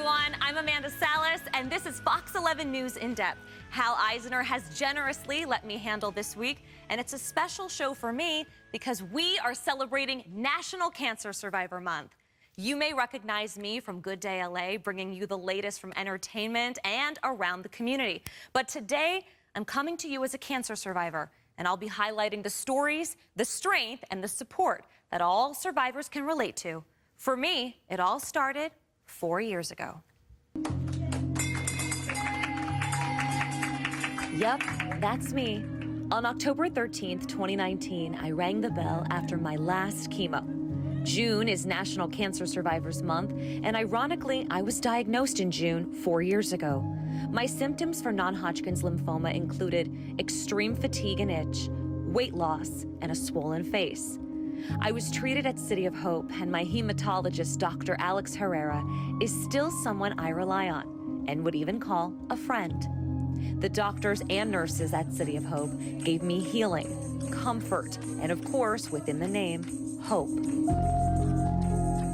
everyone. I'm Amanda Salas, and this is Fox 11 News in Depth. Hal Eisner has generously let me handle this week, and it's a special show for me because we are celebrating National Cancer Survivor Month. You may recognize me from Good Day LA, bringing you the latest from entertainment and around the community. But today, I'm coming to you as a cancer survivor, and I'll be highlighting the stories, the strength, and the support that all survivors can relate to. For me, it all started 4 years ago. Yep, that's me. On October 13th, 2019, I rang the bell after my last chemo. June is National Cancer Survivors Month, and ironically, I was diagnosed in June 4 years ago. My symptoms for non-Hodgkin's lymphoma included extreme fatigue and itch, weight loss, and a swollen face. I was treated at City of Hope, and my hematologist, Dr. Alex Herrera, is still someone I rely on and would even call a friend. The doctors and nurses at City of Hope gave me healing, comfort, and of course, within the name, hope.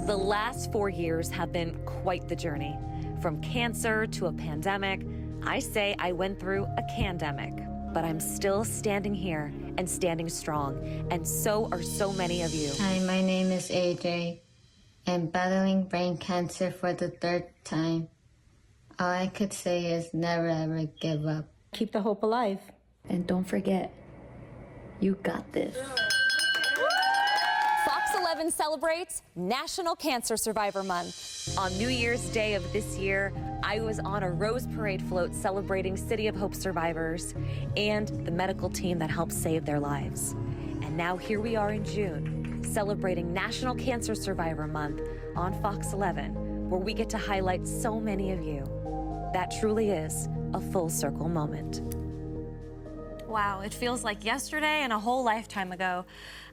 The last 4 years have been quite the journey. From cancer to a pandemic, I say I went through a candemic. But I'm still standing here and standing strong, and so are so many of you. Hi, my name is AJ. I'm battling brain cancer for the 3rd time. All I could say is never ever give up. Keep the hope alive. And don't forget, you got this. Fox 11 celebrates National Cancer Survivor Month. On New Year's Day of this year, I was on a Rose Parade float celebrating City of Hope survivors and the medical team that helped save their lives. And now here we are in June, celebrating National Cancer Survivor Month on Fox 11, where we get to highlight so many of you. That truly is a full circle moment. Wow, it feels like yesterday and a whole lifetime ago.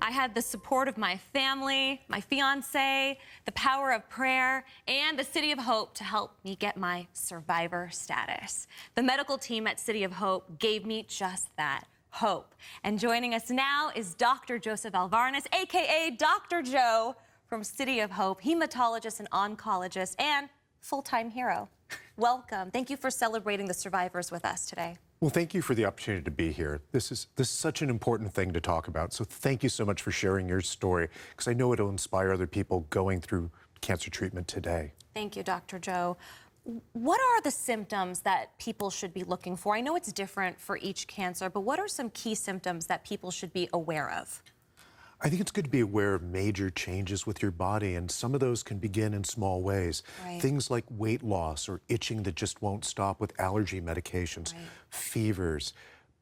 I had the support of my family, my fiance, the power of prayer, and the City of Hope to help me get my survivor status. The medical team at City of Hope gave me just that, hope. And joining us now is Dr. Joseph Alvarez, AKA Dr. Joe from City of Hope, hematologist and oncologist, and full-time hero. Welcome. Thank you for celebrating the survivors with us today. Well, thank you for the opportunity to be here. This is such an important thing to talk about. So thank you so much for sharing your story, because I know it'll inspire other people going through cancer treatment today. Thank you, Dr. Joe. What are the symptoms that people should be looking for? I know it's different for each cancer, but what are some key symptoms that people should be aware of? I think it's good to be aware of major changes with your body, and some of those can begin in small ways. Right. Things like weight loss or itching that just won't stop with allergy medications, Right. fevers.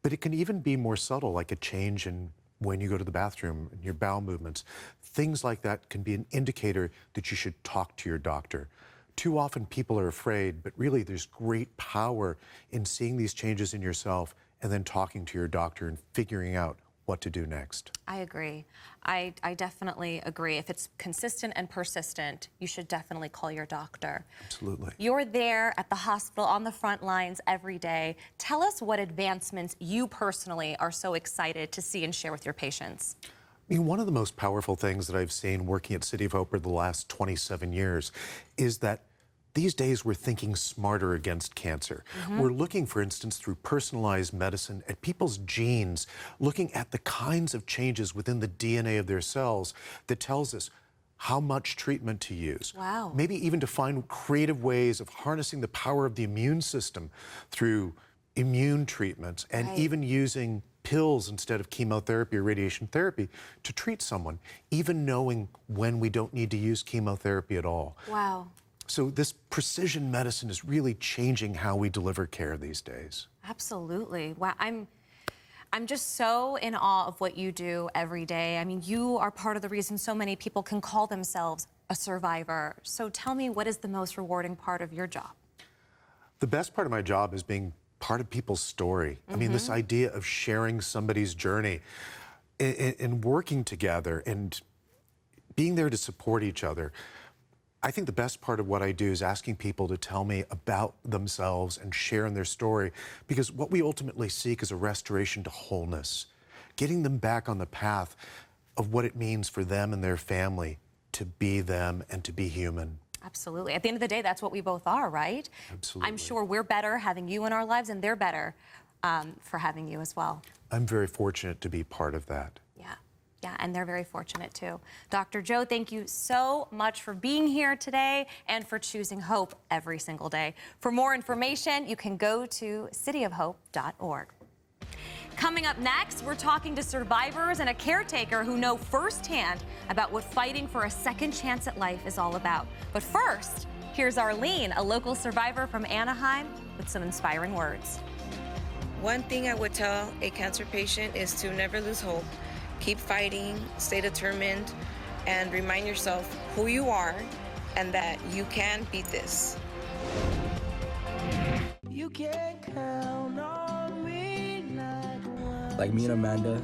But it can even be more subtle, like a change in when you go to the bathroom, and your bowel movements. Things like that can be an indicator that you should talk to your doctor. Too often people are afraid, but really there's great power in seeing these changes in yourself and then talking to your doctor and figuring out what to do next. I agree. I definitely agree. If it's consistent and persistent, you should definitely call your doctor. Absolutely. You're there at the hospital on the front lines every day. Tell us what advancements you personally are so excited to see and share with your patients. I mean, one of the most powerful things that I've seen working at City of Hope for the last 27 years is that these days we're thinking smarter against cancer. We're looking, for instance, through personalized medicine at people's genes, looking at the kinds of changes within the DNA of their cells that tells us how much treatment to use. Wow. Maybe even to find creative ways of harnessing the power of the immune system through immune treatments and Right. even using pills instead of chemotherapy or radiation therapy to treat someone, even knowing when we don't need to use chemotherapy at all. Wow. So this precision medicine is really changing how we deliver care these days. Absolutely. Wow. I'm just so in awe of what you do every day. I mean, you are part of the reason so many people can call themselves a survivor. So tell me, what is the most rewarding part of your job? The best part of my job is being part of people's story. I mean, this idea of sharing somebody's journey and working together and being there to support each other. I think the best part of what I do is asking people to tell me about themselves and sharing their story, because what we ultimately seek is a restoration to wholeness, getting them back on the path of what it means for them and their family to be them and to be human. Absolutely. At the end of the day, that's what we both are, right? Absolutely. I'm sure we're better having you in our lives, and they're better for having you as well. I'm very fortunate to be part of that. Yeah, and they're very fortunate too. Dr. Joe, thank you so much for being here today and for choosing hope every single day. For more information, you can go to cityofhope.org. Coming up next, we're talking to survivors and a caretaker who know firsthand about what fighting for a second chance at life is all about. But first, here's Arlene, a local survivor from Anaheim, with some inspiring words. One thing I would tell a cancer patient is to never lose hope. Keep fighting, stay determined, and remind yourself who you are and that you can beat this. You can count on me like me and Amanda,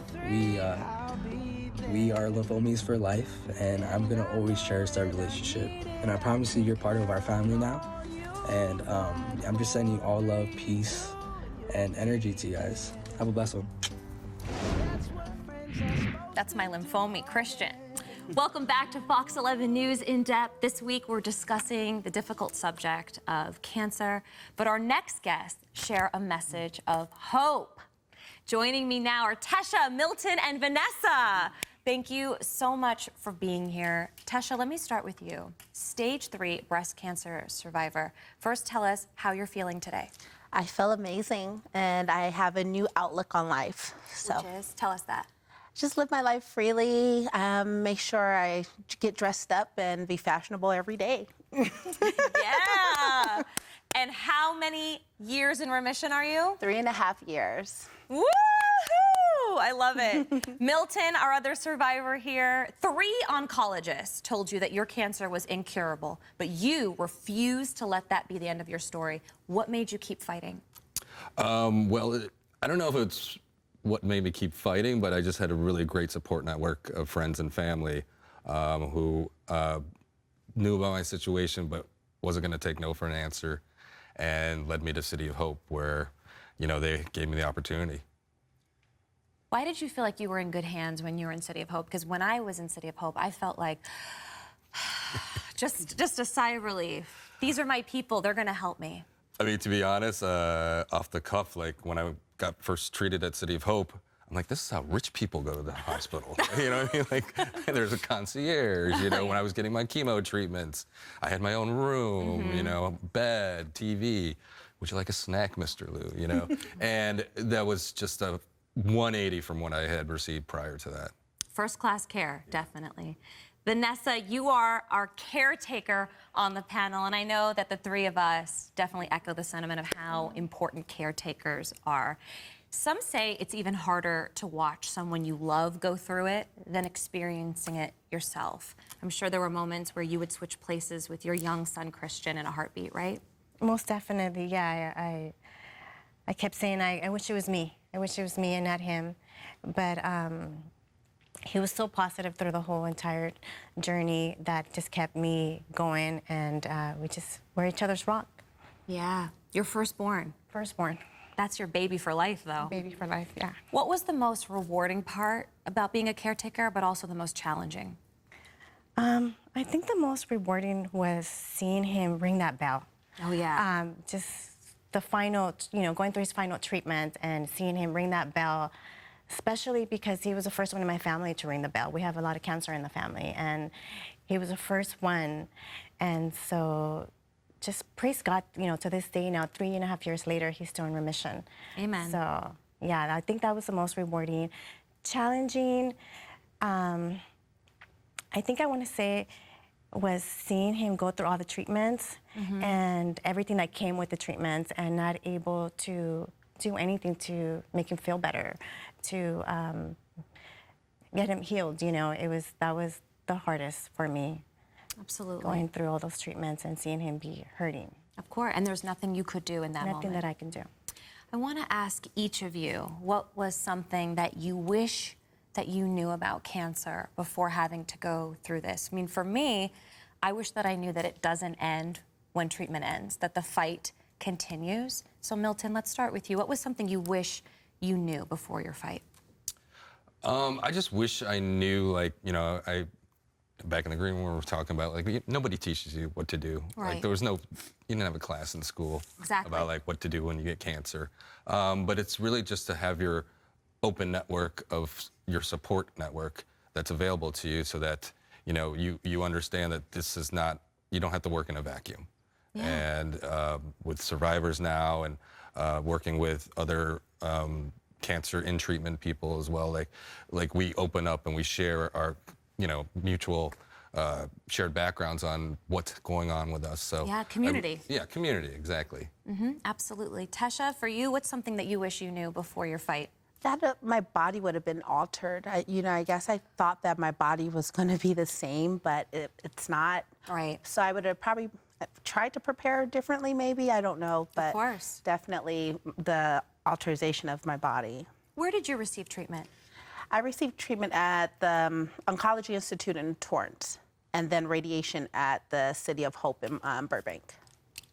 we are lymphomies for life, and I'm gonna always cherish that relationship. And I promise you, you're part of our family now. And I'm just sending you all love, peace, and energy to you guys. Have a blessed one. That's my lymphoma, Christian. Welcome back to Fox 11 News In Depth. This week, we're discussing the difficult subject of cancer, but our next guests share a message of hope. Joining me now are Tesha, Milton, and Vanessa. Thank you so much for being here. Tesha, let me start with you. Stage 3 breast cancer survivor. First, tell us how you're feeling today. I feel amazing, and I have a new outlook on life. So, Which is, tell us that. just live my life freely, make sure I get dressed up and be fashionable every day. Yeah. And how many years in remission are you? 3.5 years. Woohoo! I love it. Milton, our other survivor here, 3 oncologists told you that your cancer was incurable, but you refused to let that be the end of your story. What made you keep fighting? Well, I don't know if it's what made me keep fighting, but I just had a really great support network of friends and family who knew about my situation, but wasn't going to take no for an answer, and led me to City of Hope, where, you know, they gave me the opportunity. Why did you feel like you were in good hands when you were in City of Hope? Because when I was in City of Hope, I felt like just a sigh of relief. These are my people. They're going to help me. I mean, to be honest, off the cuff, like when I got first treated at City of Hope, I'm like, this is how rich people go to the hospital. You know what I mean? Like, there's a concierge, you know, when I was getting my chemo treatments. I had my own room, you know, bed, TV. Would you like a snack, Mr. Lou, you know? And that was just a 180 from what I had received prior to that. First class care, definitely. Vanessa, you are our caretaker on the panel, and I know that the 3 of us definitely echo the sentiment of how important caretakers are. Some say it's even harder to watch someone you love go through it than experiencing it yourself. I'm sure there were moments where you would switch places with your young son, Christian, in a heartbeat, right? Most definitely, yeah. I kept saying, I wish it was me. I wish it was me and not him. But he was so positive through the whole entire journey that just kept me going, and we're each other's rock. Yeah. Your firstborn. Firstborn. That's your baby for life, though. Baby for life, yeah. What was the most rewarding part about being a caretaker, but also the most challenging? I think the most rewarding was seeing him ring that bell. Oh, yeah. Just the final, going through his final treatment and seeing him ring that bell, especially because he was the first one in my family to ring the bell. We have a lot of cancer in the family, and he was the first one. And so just praise God, to this day now, 3.5 years later, he's still in remission. Amen. So, yeah, I think that was the most rewarding. Challenging, I think I want to say was seeing him go through all the treatments and everything that came with the treatments, and not able to do anything to make him feel better, to get him healed. That was the hardest for me. Absolutely. Going through all those treatments and seeing him be hurting. Of course, and there's nothing you could do in that moment. Nothing that I can do. I want to ask each of you, what was something that you wish that you knew about cancer before having to go through this? I mean, for me, I wish that I knew that it doesn't end when treatment ends, that the fight continues. So Milton, let's start with you. What was something you wish you knew before your fight? I just wish I knew, like, I back in the green room, we were talking about, like, nobody teaches you what to do. Right. Like, you didn't have a class in school about, like, what to do when you get cancer. But it's really just to have your open network of your support network that's available to you, so that, you know, you understand that this is not, you don't have to work in a vacuum. Yeah. And with survivors now, and working with other cancer in treatment people as well, like we open up and we share our, you know, mutual shared backgrounds on what's going on with us. So yeah, community. Community, exactly. Absolutely. Tesha, for you, what's something that you wish you knew before your fight? That my body would have been altered. I guess I thought that my body was going to be the same, but it's not. Right. So I would have probably tried to prepare differently, maybe. I don't know, but of course. Definitely the alteration of my body. Where did you receive treatment? I received treatment at the Oncology Institute in Torrance, and then radiation at the City of Hope in Burbank.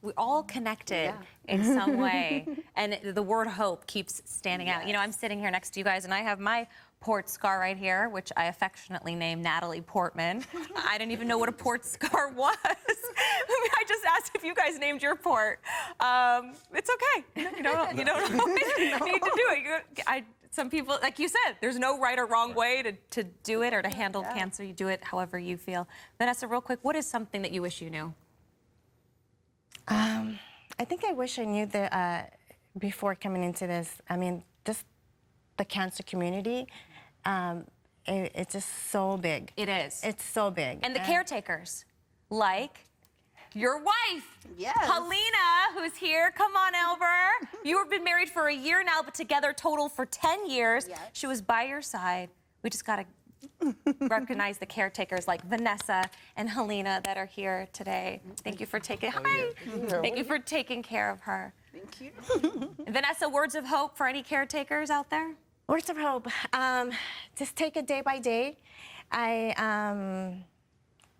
We're all connected in some way, and the word hope keeps standing out. You know, I'm sitting here next to you guys, and I have my port scar right here, which I affectionately named Natalie Portman. I didn't even know what a port scar was. I just asked if you guys named your port. It's okay. You don't always need to do it. Some people, like you said, there's no right or wrong way to do it or to handle cancer. You do it however you feel. Vanessa, real quick, what is something that you wish you knew? I think I wish I knew that before coming into this. I mean, just the cancer community, it's just so big. It is. It's so big. And the caretakers, like your wife, yes, Helena, who's here. Come on, Elber. You have been married for a year now, but together total for 10 years. Yes. She was by your side. We just got to recognize the caretakers like Vanessa and Helena that are here today. Thank you for taking Thank you for taking care of her. Thank you. Vanessa, words of hope for any caretakers out there? Words of hope. Just take it day by day.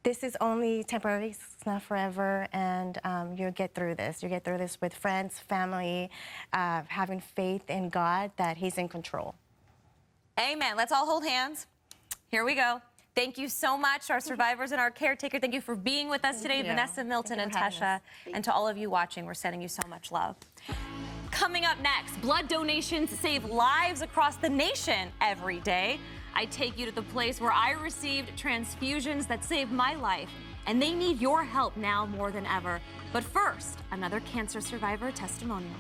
This is only temporary. It's not forever, and you'll get through this. You'll get through this with friends, family, having faith in God that He's in control. Amen. Let's all hold hands. Here we go. Thank you so much, our survivors and our caretaker. Thank you for being with us today, Vanessa, Milton, and Tesha. And to all of you watching, we're sending you so much love. Coming up next, blood donations save lives across the nation every day. I take you to the place where I received transfusions that saved my life, and they need your help now more than ever. But first, another cancer survivor testimonial.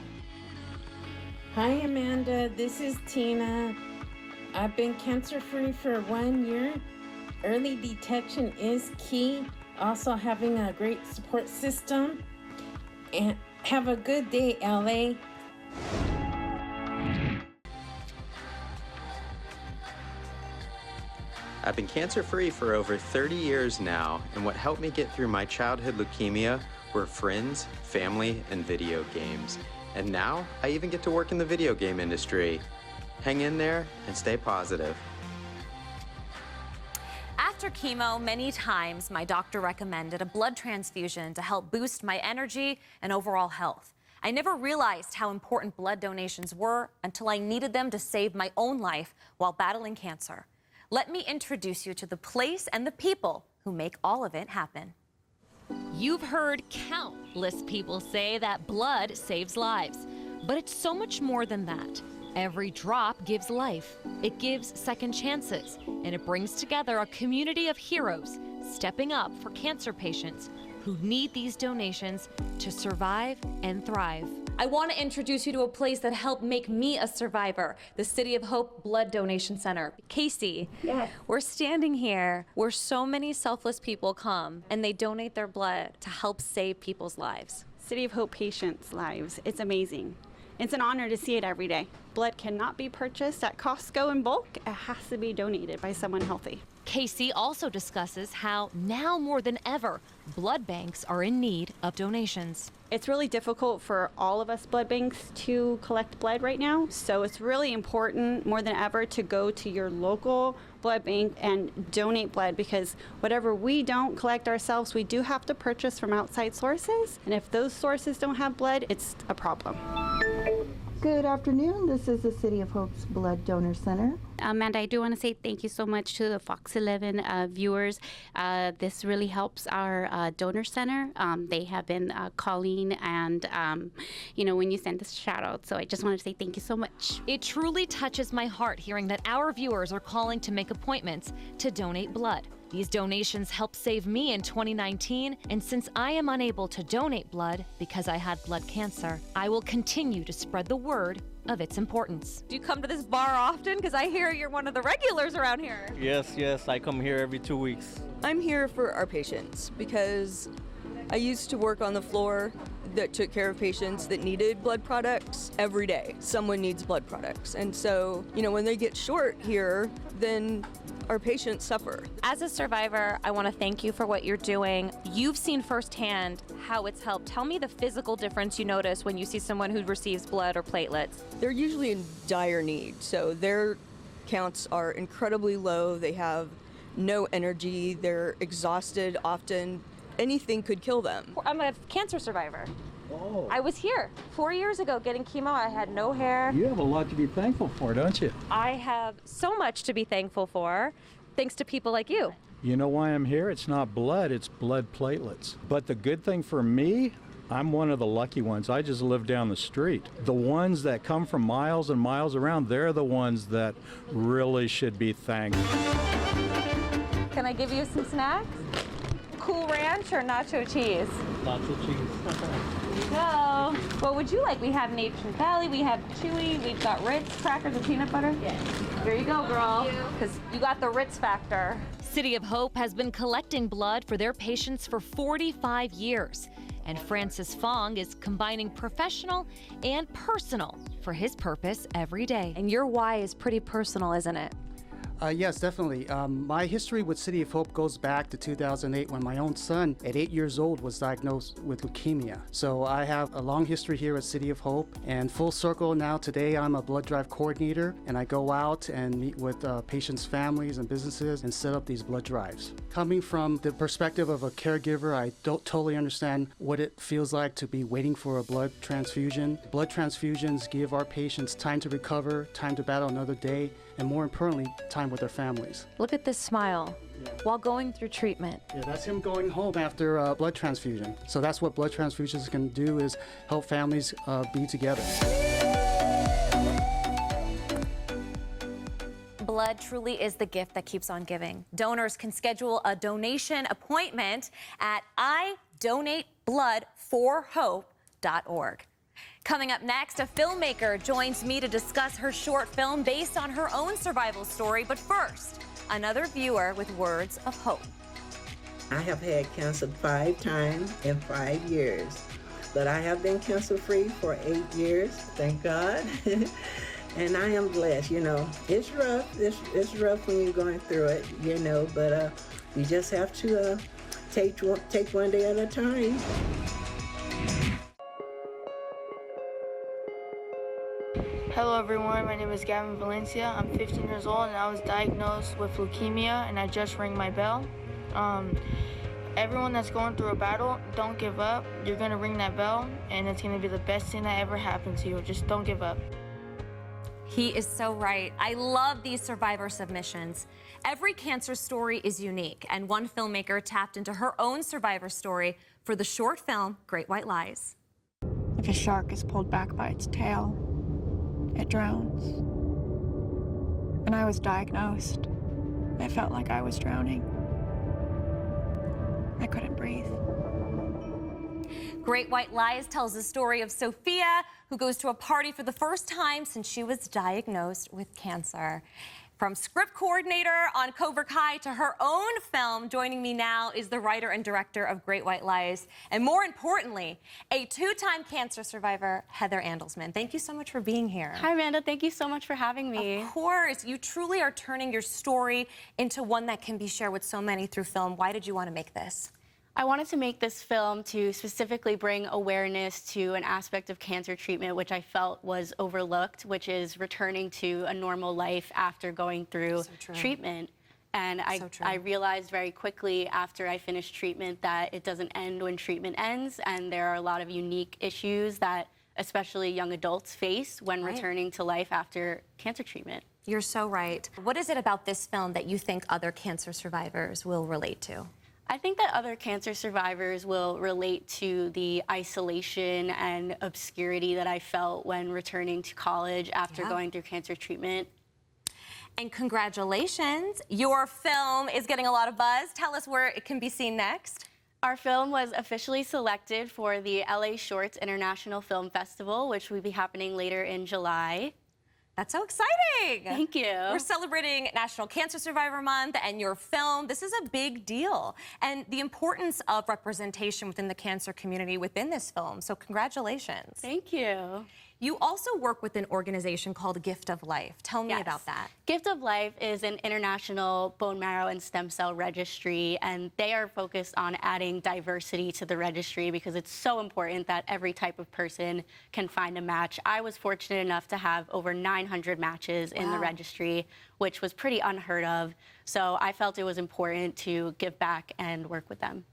Hi, Amanda. This is Tina. I've been cancer-free for 1 year. Early detection is key. Also having a great support system. And have a good day, LA. I've been cancer-free for over 30 years now, and what helped me get through my childhood leukemia were friends, family, and video games. And now, I even get to work in the video game industry. Hang in there and stay positive. After chemo, many times my doctor recommended a blood transfusion to help boost my energy and overall health. I never realized how important blood donations were until I needed them to save my own life while battling cancer. Let me introduce you to the place and the people who make all of it happen. You've heard countless people say that blood saves lives, but it's so much more than that. Every drop gives life, it gives second chances, and it brings together a community of heroes stepping up for cancer patients who need these donations to survive and thrive. I want to introduce you to a place that helped make me a survivor, the City of Hope Blood Donation Center. Casey, yes. We're standing here where so many selfless people come and they donate their blood to help save people's lives. City of Hope patients' lives. It's amazing. It's an honor to see it every day. Blood cannot be purchased at Costco in bulk. It has to be donated by someone healthy. Casey also discusses how now more than ever, blood banks are in need of donations. It's really difficult for all of us blood banks to collect blood right now. So it's really important more than ever to go to your local blood bank and donate blood, because whatever we don't collect ourselves, we do have to purchase from outside sources. And if those sources don't have blood, it's a problem. Good afternoon. This is the City of Hope's Blood Donor Center. Amanda, I do want to say thank you so much to the Fox 11 viewers. This really helps our donor center. They have been calling and, when you send us shout out. So I just wanted to say thank you so much. It truly touches my heart hearing that our viewers are calling to make appointments to donate blood. These donations helped save me in 2019, and since I am unable to donate blood because I had blood cancer, I will continue to spread the word of its importance. Do you come to this bar often? Because I hear you're one of the regulars around here. Yes, I come here every 2 weeks. I'm here for our patients because I used to work on the floor that took care of patients that needed blood products every day. Someone needs blood products. And so, when they get short here, then our patients suffer. As a survivor, I want to thank you for what you're doing. You've seen firsthand how it's helped. Tell me the physical difference you notice when you see someone who receives blood or platelets. They're usually in dire need, so their counts are incredibly low. They have no energy. They're exhausted often. Anything could kill them. I'm a cancer survivor. Oh. I was here 4 years ago getting chemo. I had no hair. You have a lot to be thankful for, don't you? I have so much to be thankful for, thanks to people like you. You know why I'm here? It's not blood, it's blood platelets. But the good thing for me, I'm one of the lucky ones. I just live down the street. The ones that come from miles and miles around, they're the ones that really should be thanked. Can I give you some snacks? Cool Ranch or nacho cheese? Nacho cheese. Here you go. What would you like? We have Nation Valley, we have Chewy, we've got Ritz crackers with peanut butter. Yes. Here you go, girl. Because you got the Ritz factor. City of Hope has been collecting blood for their patients for 45 years. And Francis Fong is combining professional and personal for his purpose every day. And your why is pretty personal, isn't it? Yes, definitely. My history with City of Hope goes back to 2008 when my own son, at 8 years old, was diagnosed with leukemia. So I have a long history here at City of Hope, and full circle now today I'm a blood drive coordinator, and I go out and meet with patients' families and businesses and set up these blood drives. Coming from the perspective of a caregiver, I don't totally understand what it feels like to be waiting for a blood transfusion. Blood transfusions give our patients time to recover, time to battle another day, and more importantly, time with their families. Look at this smile while going through treatment. Yeah, that's him going home after a blood transfusion. So that's what blood transfusions can do, is help families be together. Blood truly is the gift that keeps on giving. Donors can schedule a donation appointment at idonatebloodforhope.org. Coming up next, a filmmaker joins me to discuss her short film based on her own survival story. But first, another viewer with words of hope. I have had cancer 5 times in 5 years, but I have been cancer-free for 8 years, thank God. And I am blessed, It's rough. It's rough when you're going through it, but you just have to take one day at a time. Hello everyone, my name is Gavin Valencia. I'm 15 years old and I was diagnosed with leukemia and I just rang my bell. Everyone that's going through a battle, don't give up. You're gonna ring that bell and it's gonna be the best thing that ever happened to you. Just don't give up. He is so right. I love these survivor submissions. Every cancer story is unique, and one filmmaker tapped into her own survivor story for the short film, Great White Lies. If a shark is pulled back by its tail, it drowns. When I was diagnosed, I felt like I was drowning. I couldn't breathe. Great White Lies tells the story of Sophia, who goes to a party for the first time since she was diagnosed with cancer. From script coordinator on Cobra Kai to her own film, joining me now is the writer and director of Great White Lies, and more importantly, a 2-time cancer survivor, Heather Andelsman. Thank you so much for being here. Hi, Amanda. Thank you so much for having me. Of course. You truly are turning your story into one that can be shared with so many through film. Why did you want to make this? I wanted to make this film to specifically bring awareness to an aspect of cancer treatment which I felt was overlooked, which is returning to a normal life after going through treatment. And I realized very quickly after I finished treatment that it doesn't end when treatment ends, and there are a lot of unique issues that especially young adults face when returning to life after cancer treatment. You're so right. What is it about this film that you think other cancer survivors will relate to? I think that other cancer survivors will relate to the isolation and obscurity that I felt when returning to college after going through cancer treatment. And congratulations, your film is getting a lot of buzz. Tell us where it can be seen next. Our film was officially selected for the LA Shorts International Film Festival, which will be happening later in July. That's so exciting. Thank you. We're celebrating National Cancer Survivor Month and your film. This is a big deal. And the importance of representation within the cancer community within this film. So congratulations. Thank you. You also work with an organization called Gift of Life. Tell me about that. Gift of Life is an international bone marrow and stem cell registry, and they are focused on adding diversity to the registry because it's so important that every type of person can find a match. I was fortunate enough to have over 900 matches in the registry, which was pretty unheard of. So I felt it was important to give back and work with them.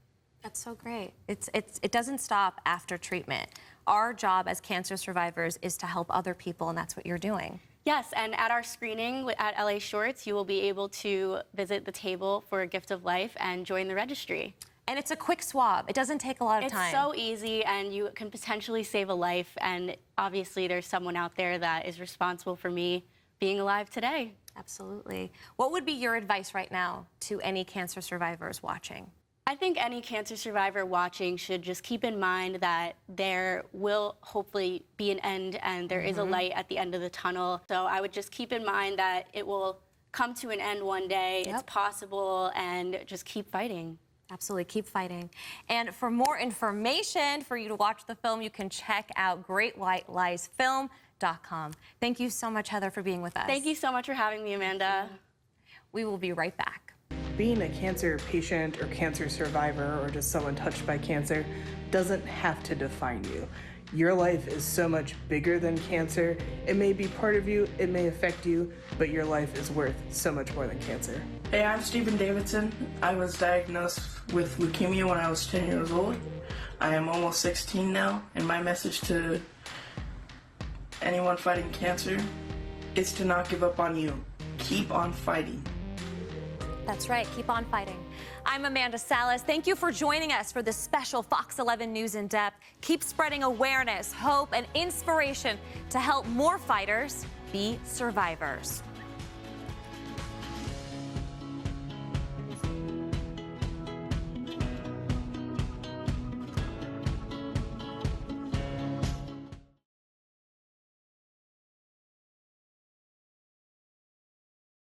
That's so great. It doesn't stop after treatment. Our job as cancer survivors is to help other people, and that's what you're doing. Yes, and at our screening at LA Shorts, you will be able to visit the table for a Gift of Life and join the registry. And it's a quick swab. It doesn't take a lot of time. It's so easy, and you can potentially save a life, and obviously there's someone out there that is responsible for me being alive today. Absolutely. What would be your advice right now to any cancer survivors watching? I think any cancer survivor watching should just keep in mind that there will hopefully be an end and there is a light at the end of the tunnel. So I would just keep in mind that it will come to an end one day. It's possible, and just keep fighting. Absolutely, keep fighting. And for more information, for you to watch the film, you can check out GreatWhiteLiesFilm.com. Thank you so much, Heather, for being with us. Thank you so much for having me, Amanda. We will be right back. Being a cancer patient or cancer survivor or just someone touched by cancer doesn't have to define you. Your life is so much bigger than cancer. It may be part of you, it may affect you, but your life is worth so much more than cancer. Hey, I'm Stephen Davidson. I was diagnosed with leukemia when I was 10 years old. I am almost 16 now, and my message to anyone fighting cancer is to not give up on you. Keep on fighting. That's right, keep on fighting. I'm Amanda Salas. Thank you for joining us for this special Fox 11 News in Depth. Keep spreading awareness, hope, and inspiration to help more fighters be survivors.